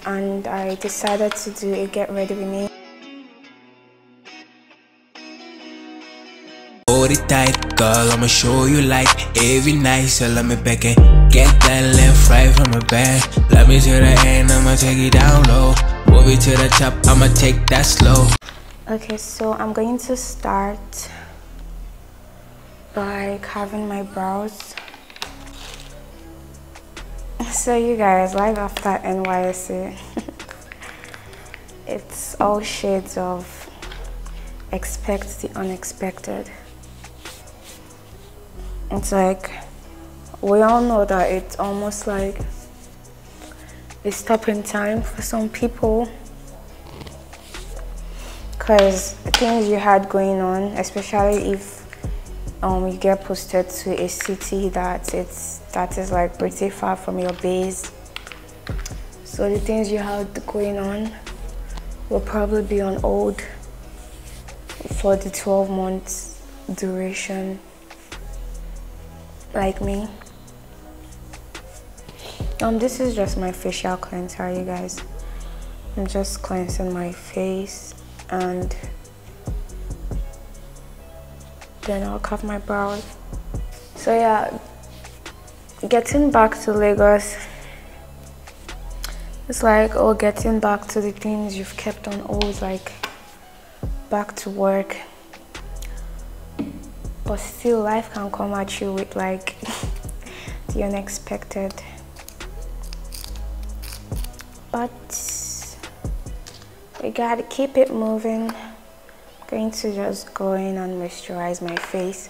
and I decided to do a get ready with me. Hold it tight, girl, I'ma show you like every night. So let me back it, get that left right from the back. Let me to the end, I'ma take it down low. Move it to the top, I'ma take that slow. Okay, so I'm going to start by carving my brows. So you guys, live after NYSC, it's all shades of expect the unexpected. It's like, we all know that it's almost like a stopping time for some people, because things you had going on, especially if you get posted to a city that is like pretty far from your base, so the things you had going on will probably be on hold for the 12 months duration, like me. This is just my facial cleanser, you guys. I'm just cleansing my face and then I'll carve my brows. So yeah, getting back to Lagos, it's like, oh, getting back to the things you've kept on hold, like back to work. But still, life can come at you with like the unexpected. But we gotta keep it moving. Going to just go in and moisturize my face.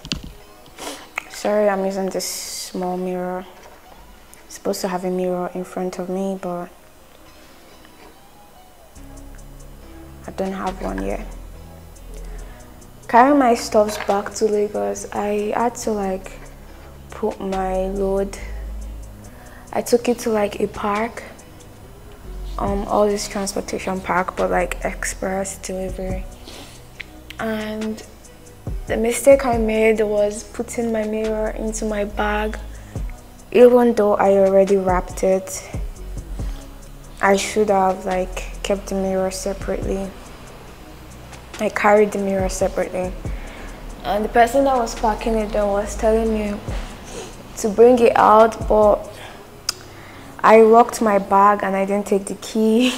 Sorry, I'm using this small mirror. It's supposed to have a mirror in front of me, but I don't have one yet. Carrying my stuffs back to Lagos, I had to like put my load. I took it to like a park, all this transportation park, but like express delivery. And the mistake I made was putting my mirror into my bag. Even though I already wrapped it, I should have like kept the mirror separately. I carried the mirror separately, and the person that was packing it then was telling me to bring it out, but I locked my bag and I didn't take the key.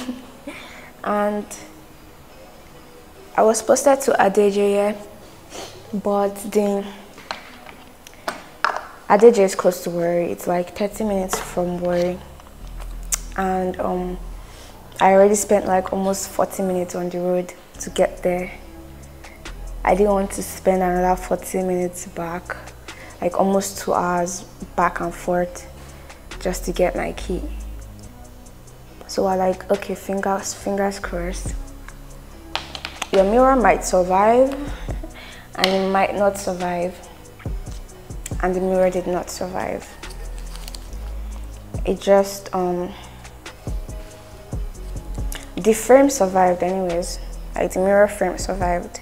And I was posted to Adeje, but then Adeje is close to Warri. It's like 30 minutes from Warri, and I already spent like almost 40 minutes on the road to get there. I didn't want to spend another 40 minutes back, like almost 2 hours back and forth just to get my key. So I like, okay, fingers crossed. Your mirror might survive and it might not survive. And the mirror did not survive. It just the frame survived anyways. Like the mirror frame survived,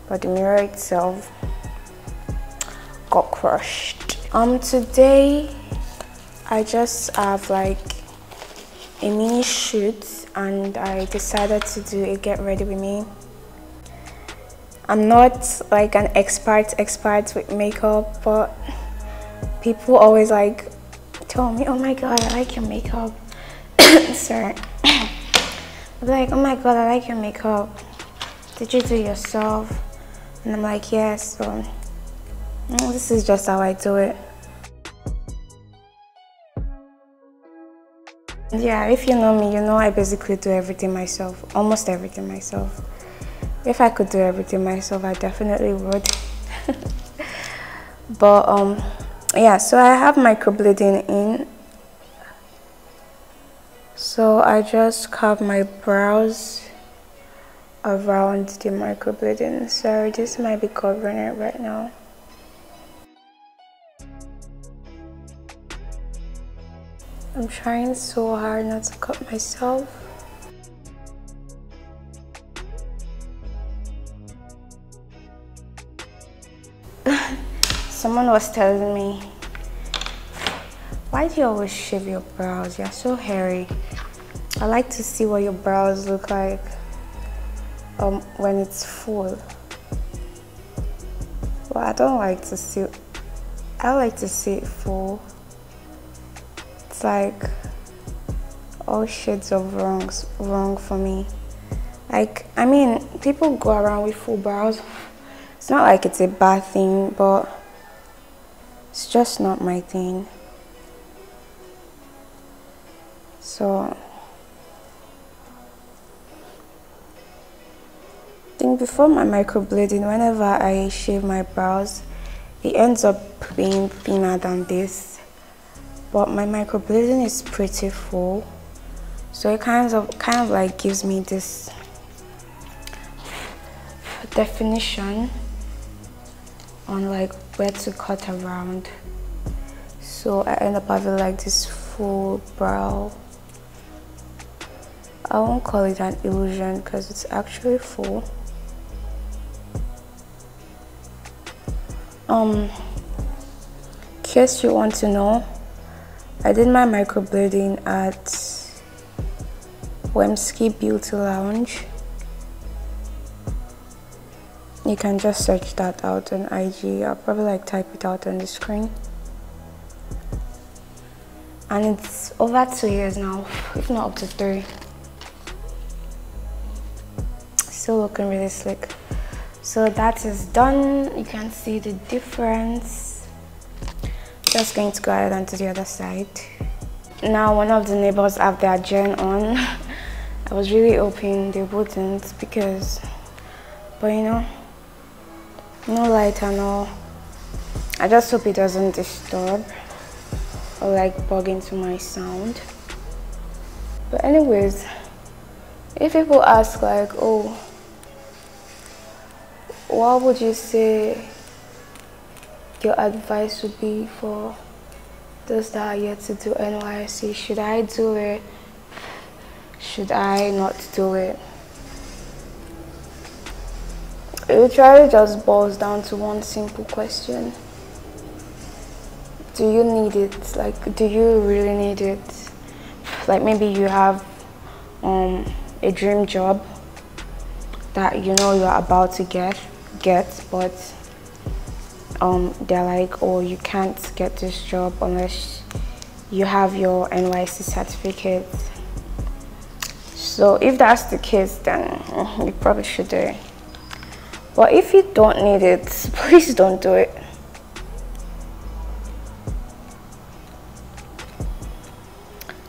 but the mirror itself got crushed. Today I just have like a mini shoot and I decided to do a get ready with me. I'm not like an expert with makeup, but people always like tell me, oh my god, I like your makeup. Sorry. I'll be like, oh my god, I like your makeup. Did you do it yourself? And I'm like, yes. So this is just how I do it. Yeah, if you know me, you know I basically do everything myself, almost everything myself. If I could do everything myself, I definitely would. But yeah, so I have microblading in. So I just carve my brows around the microblading. Sorry, this might be covering it right now. I'm trying so hard not to cut myself. Someone was telling me, why do you always shave your brows? You're so hairy. I like to see what your brows look like when it's full. Well, I don't like to see. I like to see it full. It's like all shades of wrong for me. Like, I mean, people go around with full brows. It's not like it's a bad thing, but it's just not my thing. So I think before my microblading, whenever I shave my brows, it ends up being thinner than this. But my microblading is pretty full, so it kind of like gives me this definition on like where to cut around. So I end up having like this full brow. I won't call it an illusion because it's actually full. In case you want to know, I did my microblading at NYSC Beauty Lounge. You can just search that out on IG. I'll probably like type it out on the screen. And it's over 2 years now, if not up to 3. Still looking really slick. So that is done. You can see the difference. Just going to go ahead onto the other side. Now one of the neighbors have their gen on. I was really hoping they wouldn't, because, but you know, no light and all. I just hope it doesn't disturb or like bug into my sound. But anyways, if people ask like, oh, what would you say your advice would be for those that are yet to do NYSC? Should I do it? Should I not do it? It literally just boils down to one simple question. Do you need it? Like, do you really need it? Like, maybe you have a dream job that you know you're about to get, but they're like, oh, you can't get this job unless you have your NYSC certificate. So if that's the case, then you probably should do it. But if you don't need it, please don't do it.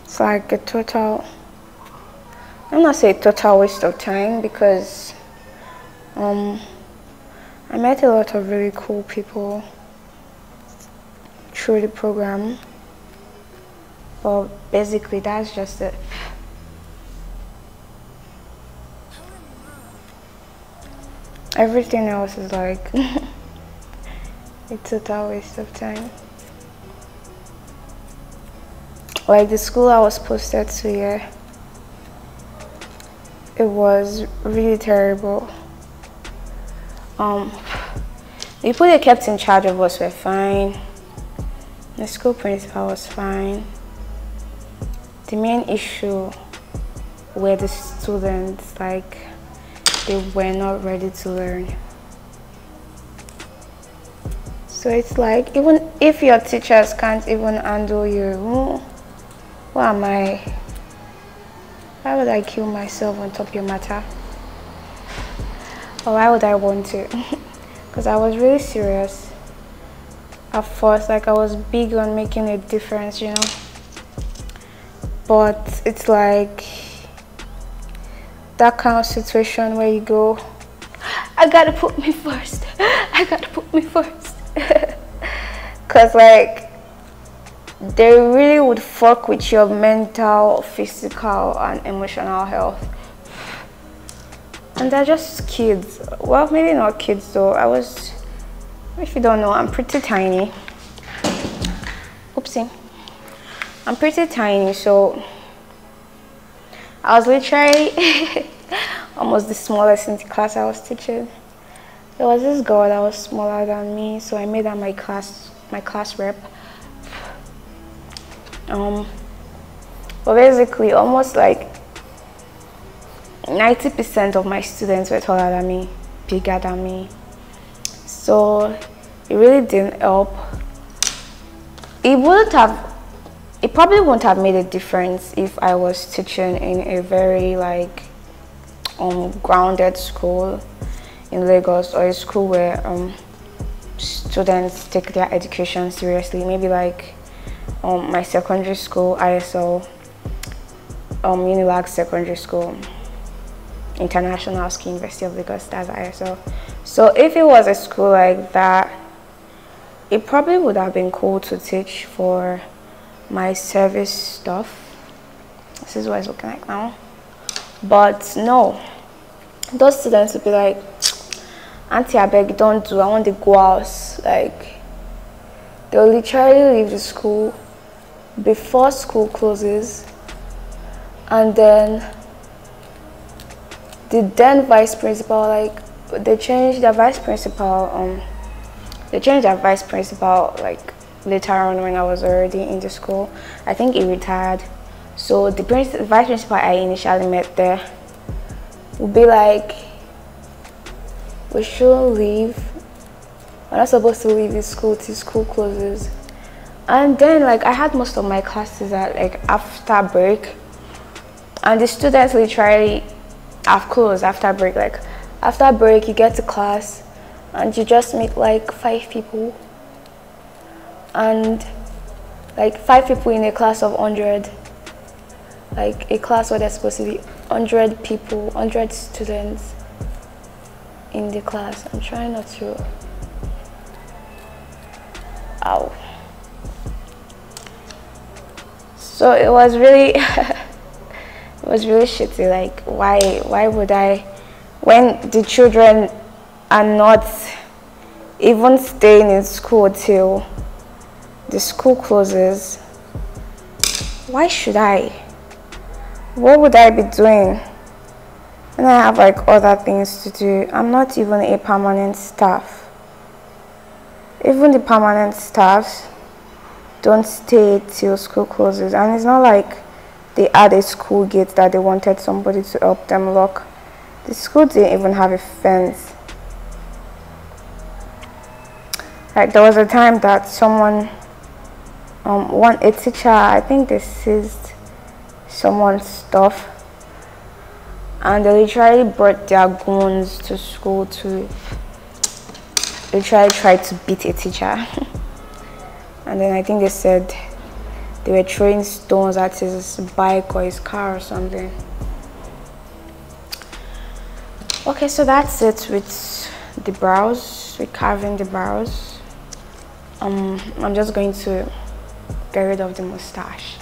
It's like a total, I'm not saying total waste of time, because I met a lot of really cool people through the program, but basically that's just it. Everything else is like a total waste of time. Like the school I was posted to here, it was really terrible. The people they kept in charge of us were fine. The school principal was fine. The main issue were the students, like they were not ready to learn. So it's like, even if your teachers can't even handle you, who am I? Why would I kill myself on top of your matter? Or why would I want to? Because I was really serious at first. Like, I was big on making a difference, you know. But it's like that kind of situation where you go, I gotta put me first. I gotta put me first. Because like, they really would fuck with your mental, physical and emotional health. And they're just kids. Well, maybe not kids though. If you don't know, I'm pretty tiny. Oopsie. I'm pretty tiny, so I was literally almost the smallest in the class I was teaching. There was this girl that was smaller than me, so I made her my class rep. But basically, almost like 90% of my students were taller than me, bigger than me. So it really didn't help. It probably wouldn't have made a difference if I was teaching in a very like grounded school in Lagos, or a school where students take their education seriously. Maybe like my secondary school, ISL, Unilag Secondary School, International School, University of Lagos, that's ISL. So if it was a school like that, it probably would have been cool to teach for my service stuff. This is what it's looking like now. But no, those students would be like, Auntie, I beg, don't do, I want to go out. Like, they'll literally leave the school before school closes, and then the then vice principal, like, they changed their vice principal, like later on when I was already in the school. I think he retired. So the vice principal I initially met there would be like, we shouldn't leave. We're not supposed to leave the school till school closes. And then like I had most of my classes at like after break, and the students literally have closed after break. Like after break you get to class and you just meet like 5 people, and like 5 people in a class of 100, like a class where there's supposed to be 100 people, 100 students in the class. I'm trying not to, ow. So it was really it was really shitty. Like why would I, when the children are not even staying in school till the school closes, why should I? What would I be doing? And I have like other things to do. I'm not even a permanent staff. Even the permanent staffs don't stay till school closes, and it's not like they had a school gate that they wanted somebody to help them lock. The school didn't even have a fence. Like there was a time that someone, a teacher, I think they seized someone's stuff, and they literally brought their guns to school to literally try to beat a teacher. And then I think they said they were throwing stones at his bike or his car or something. Okay, so that's it with the brows, with carving the brows. I'm just going to get rid of the mustache.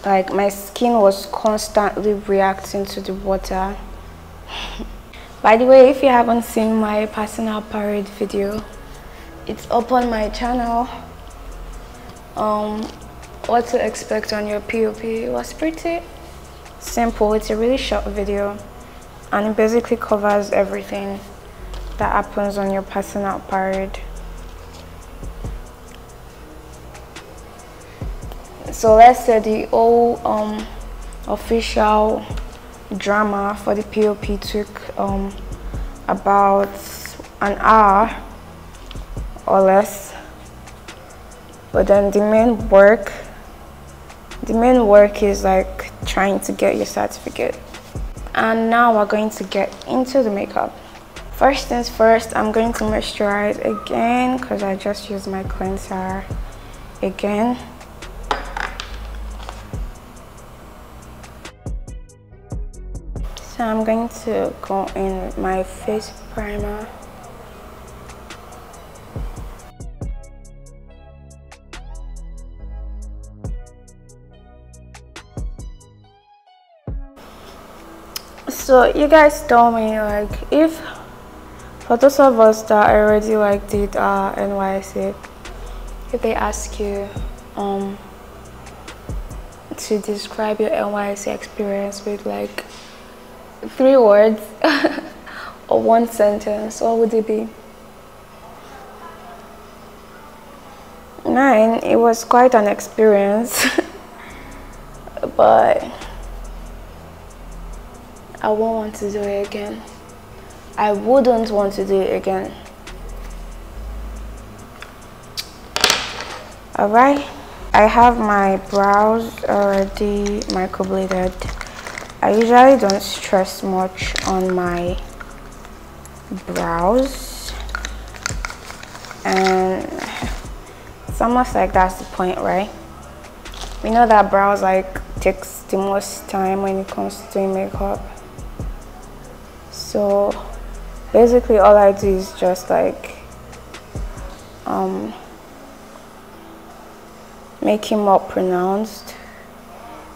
Like my skin was constantly reacting to the water. By the way, if you haven't seen my personal parade video, it's up on my channel. What to expect on your POP. It was pretty simple. It's a really short video, and it basically covers everything that happens on your personal parade. So let's say the whole official drama for the POP took about an hour or less, but then the main work is like trying to get your certificate. And now we're going to get into the makeup. First things first, I'm going to moisturize again because I just used my cleanser again. So I'm going to go in with my face primer. So you guys told me, like, if for those of us that already like did NYSC, if they ask you to describe your NYSC experience with like 3 words or 1 sentence, what would it be? Mine, it was quite an experience, but I won't want to do it again. I wouldn't want to do it again. Alright, I have my brows already microbladed. I usually don't stress much on my brows, and it's almost like that's the point, right? We know that brows like takes the most time when it comes to doing makeup. So basically all I do is just like make him more pronounced,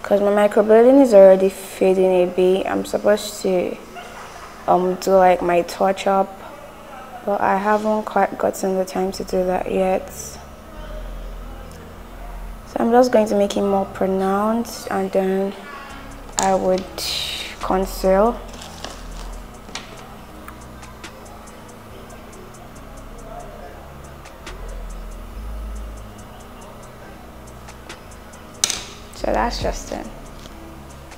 because my microblading is already fading a bit. I'm supposed to do like my touch up, but I haven't quite gotten the time to do that yet. So I'm just going to make him more pronounced, and then I would conceal. So that's just it.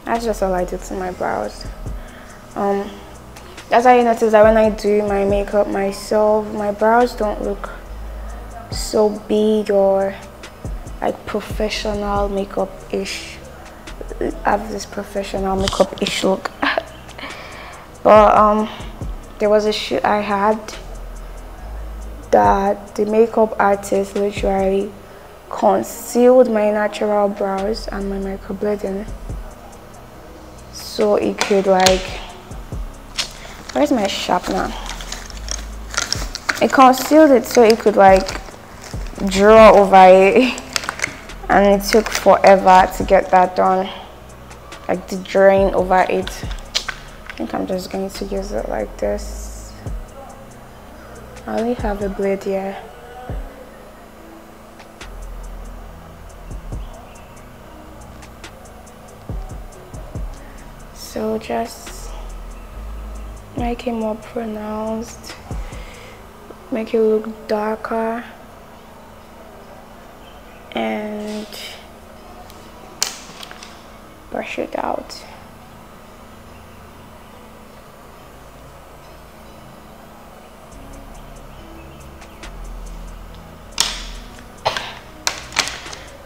That's just all I do to my brows. That's how you notice that when I do my makeup myself, my brows don't look so big or like professional makeup-ish. I have this professional makeup-ish look. But there was a shoot I had that the makeup artist literally concealed my natural brows and my microblading, so it could like, where's my sharpener? It concealed it so it could like draw over it, and it took forever to get that done, like the drawing over it. I think I'm just going to use it like this. I only have a blade here. So just make it more pronounced, make it look darker, and brush it out.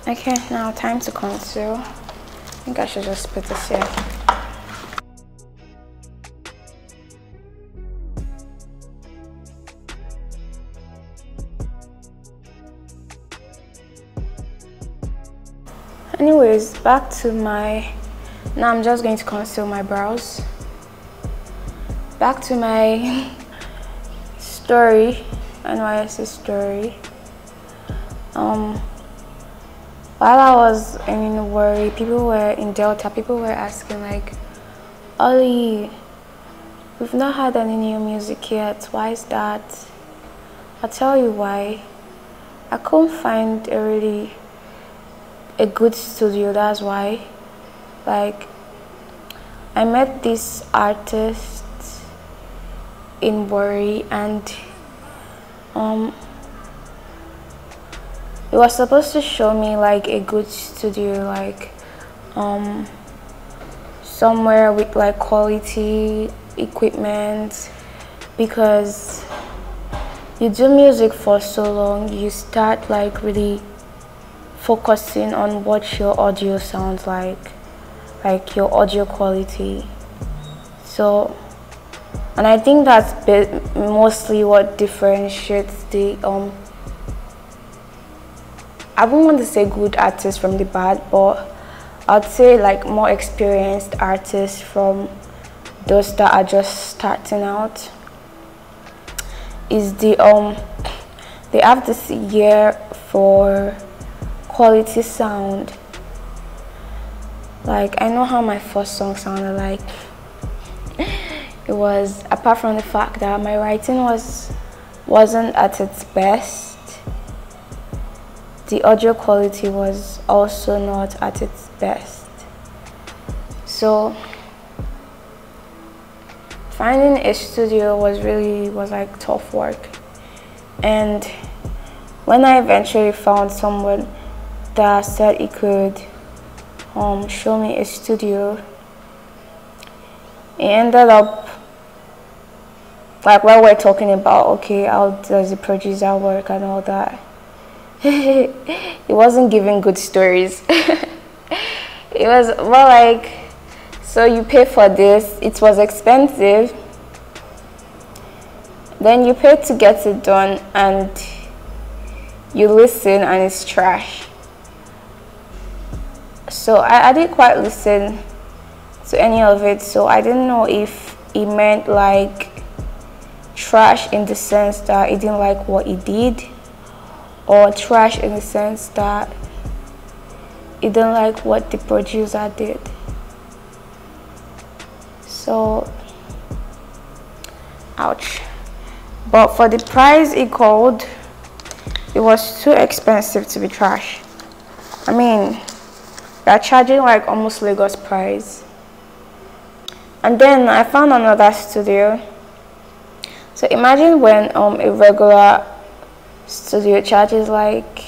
Okay, now time to conceal. I think I should just put this here. Anyways, back to my, now I'm just going to conceal my brows. Back to my story, NYSC story. While I was in Warri, people were in Delta, people were asking like, Ollie, we've not had any new music yet, why is that? I'll tell you why. I couldn't find a good studio, that's why. Like, I met this artist in Warri, and it was supposed to show me like a good studio, like somewhere with like quality equipment, because you do music for so long, you start like really focusing on what your audio sounds like your audio quality. So, and I think that's mostly what differentiates the I wouldn't want to say good artists from the bad, but I'd say like more experienced artists from those that are just starting out, is they have this ear for quality sound. Like, I know how my first song sounded like. It was, apart from the fact that my writing wasn't at its best, the audio quality was also not at its best. So finding a studio was like tough work. And when I eventually found someone that said he could show me a studio, it ended up like when we're talking about, okay, how does the producer work and all that, it wasn't giving good stories. It was more like, so you pay for this, it was expensive, then you pay to get it done, and you listen and it's trash. So I didn't quite listen to any of it, so I didn't know if it meant like trash in the sense that he didn't like what he did, or trash in the sense that he didn't like what the producer did. So ouch. But for the price he called, it was too expensive to be trash. I mean, they're charging like almost Lagos price. And then I found another studio. So imagine when a regular studio charges like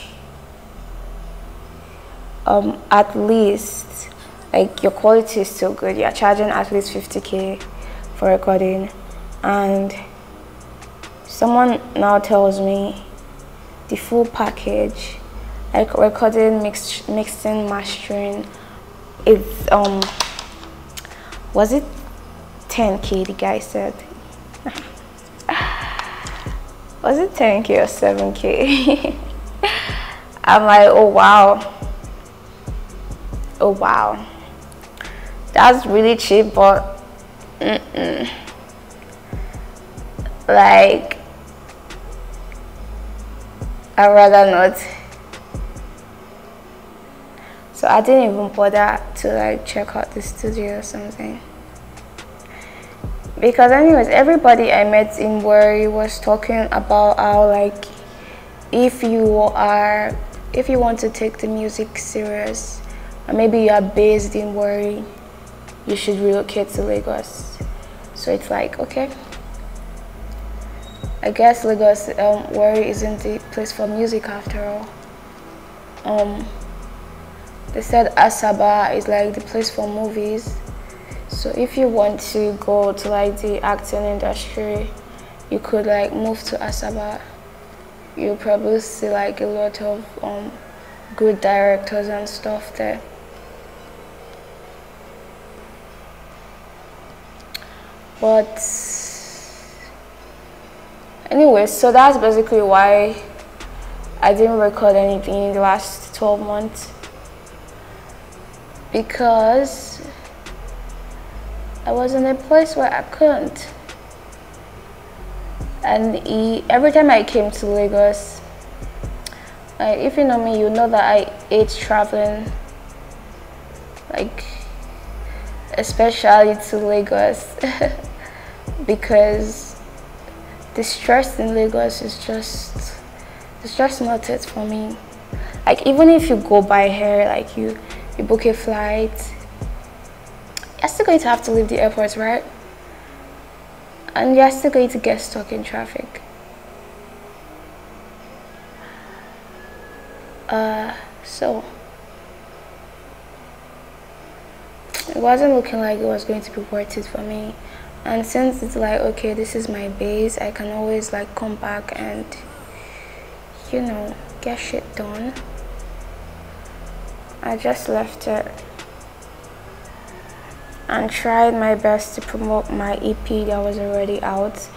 at least, like your quality is still good, you're charging at least 50K for recording, and someone now tells me the full package, like recording, mixing, mastering, it's was it 10K the guy said? Was it 10K or 7K? I'm like, oh wow, oh wow, that's really cheap, but like I'd rather not. So I didn't even bother to like check out the studio or something, because anyways, everybody I met in Warri was talking about how like if you want to take the music serious, and maybe you are based in Warri, you should relocate to Lagos. So it's like, okay, I guess Lagos, Warri isn't the place for music after all. They said Asaba is like the place for movies. So if you want to go to like the acting industry, you could like move to Asaba. You'll probably see like a lot of good directors and stuff there. But anyway, so that's basically why I didn't record anything in the last 12 months, because I was in a place where I couldn't. And every time I came to Lagos, if you know me, you know that I hate traveling, like especially to Lagos, because the stress in Lagos is just not it for me. Like even if you go by here, like you book a flight, you're still going to have to leave the airport, right? And you're still going to get stuck in traffic. So it wasn't looking like it was going to be worth it for me. And since it's like, okay, this is my base, I can always like come back and, you know, get shit done, I just left it and tried my best to promote my EP that was already out,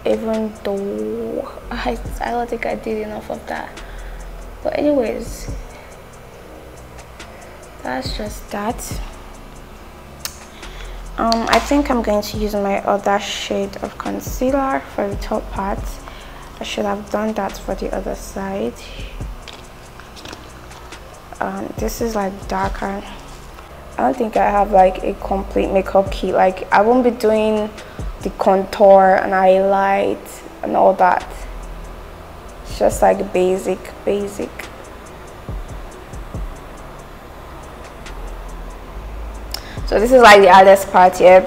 even though I don't think I did enough of that. But anyways, that's just that. I think I'm going to use my other shade of concealer for the top part. I should have done that for the other side. This is like darker. I don't think I have like a complete makeup kit. Like I won't be doing the contour and highlight and all that. It's just like basic. So this is like the hardest part here,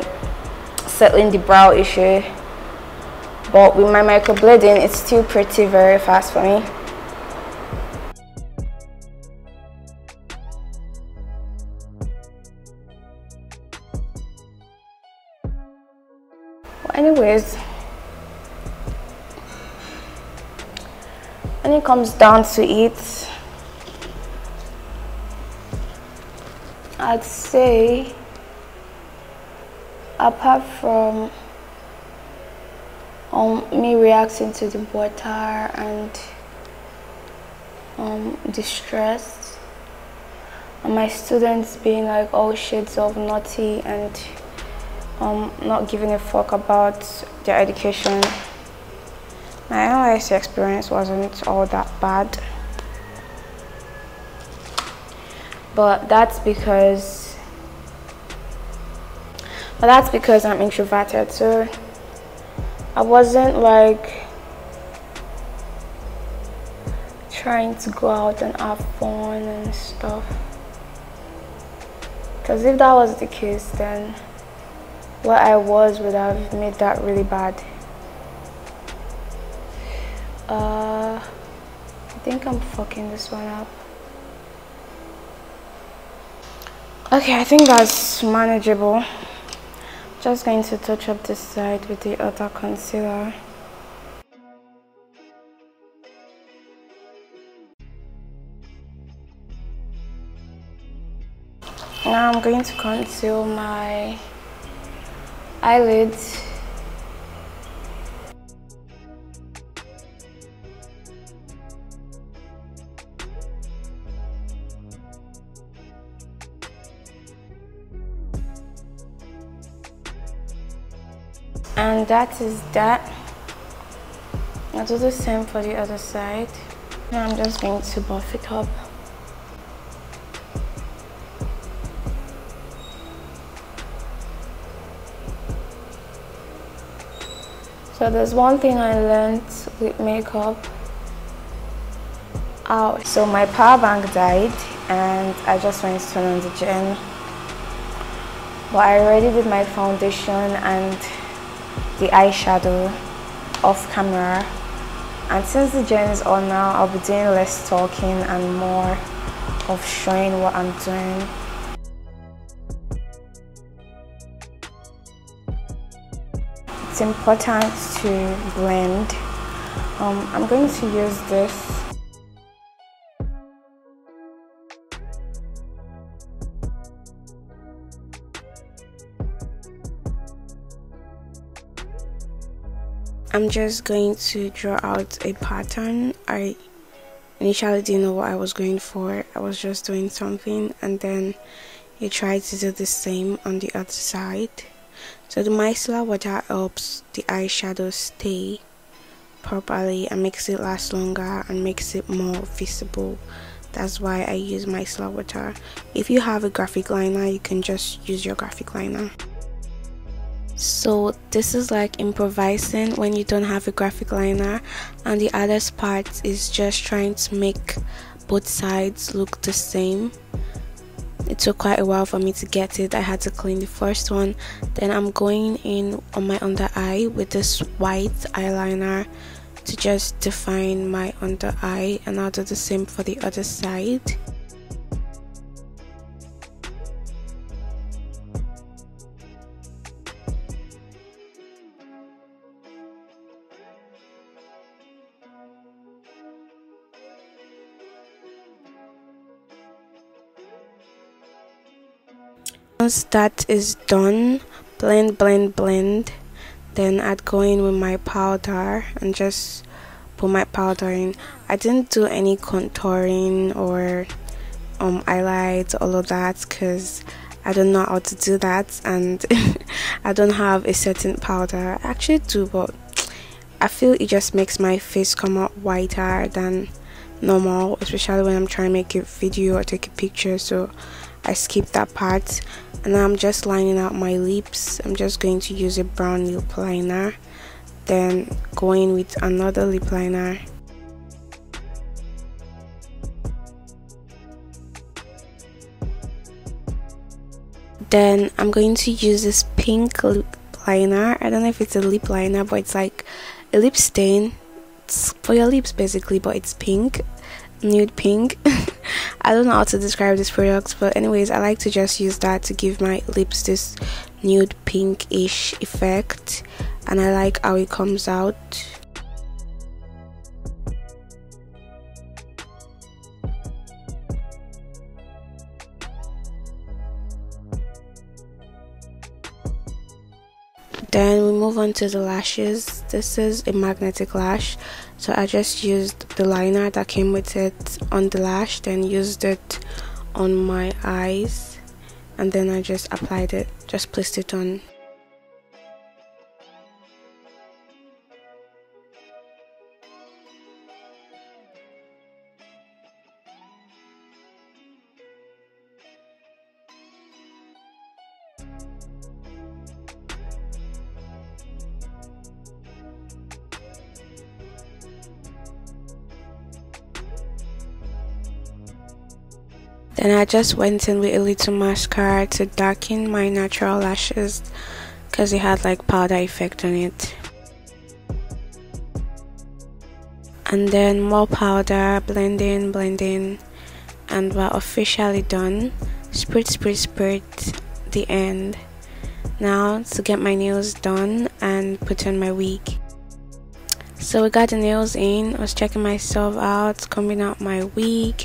settling the brow issue. But with my microblading, it's still pretty very fast for me. But anyways, when it comes down to it, I'd say, apart from me reacting to the water and the stress, and my students being like all shades of naughty and not giving a fuck about their education, my NYSC experience wasn't all that bad. But that's because I'm introverted, so I wasn't like trying to go out and have fun and stuff. Because if that was the case, then what I was would have made that really bad. I think I'm fucking this one up. Okay, I think that's manageable. Just going to touch up this side with the other concealer. Now I'm going to conceal my eyelids. And that is that. I'll do the same for the other side. Now I'm just going to buff it up. So there's one thing I learned with makeup. So my power bank died and I just went to turn on the gen. But I already did my foundation and the eyeshadow off camera, and since the gen is on now, I'll be doing less talking and more of showing what I'm doing. It's important to blend. I'm going to use this. I'm just going to draw out a pattern. I initially didn't know what I was going for. I was just doing something, and then I tried to do the same on the other side. So the micellar water helps the eyeshadow stay properly and makes it last longer and makes it more visible. That's why I use micellar water. If you have a graphic liner, you can just use your graphic liner. So this is like improvising when you don't have a graphic liner, and the hardest part is just trying to make both sides look the same. It took quite a while for me to get it. I had to clean the first one. Then I'm going in on my under eye with this white eyeliner to just define my under eye, and I'll do the same for the other side. Once that is done, blend, then I'd go in with my powder and just put my powder in. I didn't do any contouring or highlights, all of that, because I don't know how to do that, and I don't have a certain powder. I actually do, but I feel it just makes my face come out whiter than normal, especially when I'm trying to make a video or take a picture, so I skipped that part. And now I'm just lining out my lips. I'm just going to use a brown lip liner, then go in with another lip liner. Then I'm going to use this pink lip liner. I don't know if it's a lip liner, but it's like a lip stain. It's for your lips basically, but it's pink, nude pink. I don't know how to describe this product, but anyways, I like to just use that to give my lips this nude pinkish effect, and I like how it comes out. Then we move on to the lashes. This is a magnetic lash, so I just used the liner that came with it on the lash, then used it on my eyes, and then I just applied it, just placed it on. Then I just went in with a little mascara to darken my natural lashes because it had like powder effect on it. And then more powder, blending, and we're officially done. Spritz the end. Now to get my nails done and put on my wig. So we got the nails in. I was checking myself out, combing out my wig,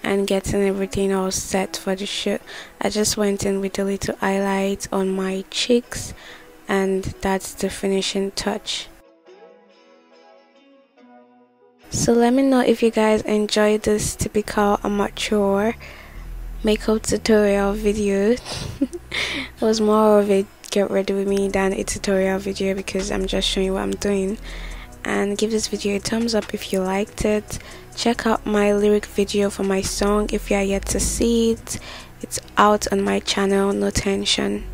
and getting everything all set for the shoot. I just went in with a little highlight on my cheeks, and that's the finishing touch. So let me know if you guys enjoyed this typical amateur makeup tutorial video. It was more of a get ready with me than a tutorial video because I'm just showing you what I'm doing. And give this video a thumbs up if you liked it. Check out my lyric video for my song if you are yet to see it. It's out on my channel, No Tension.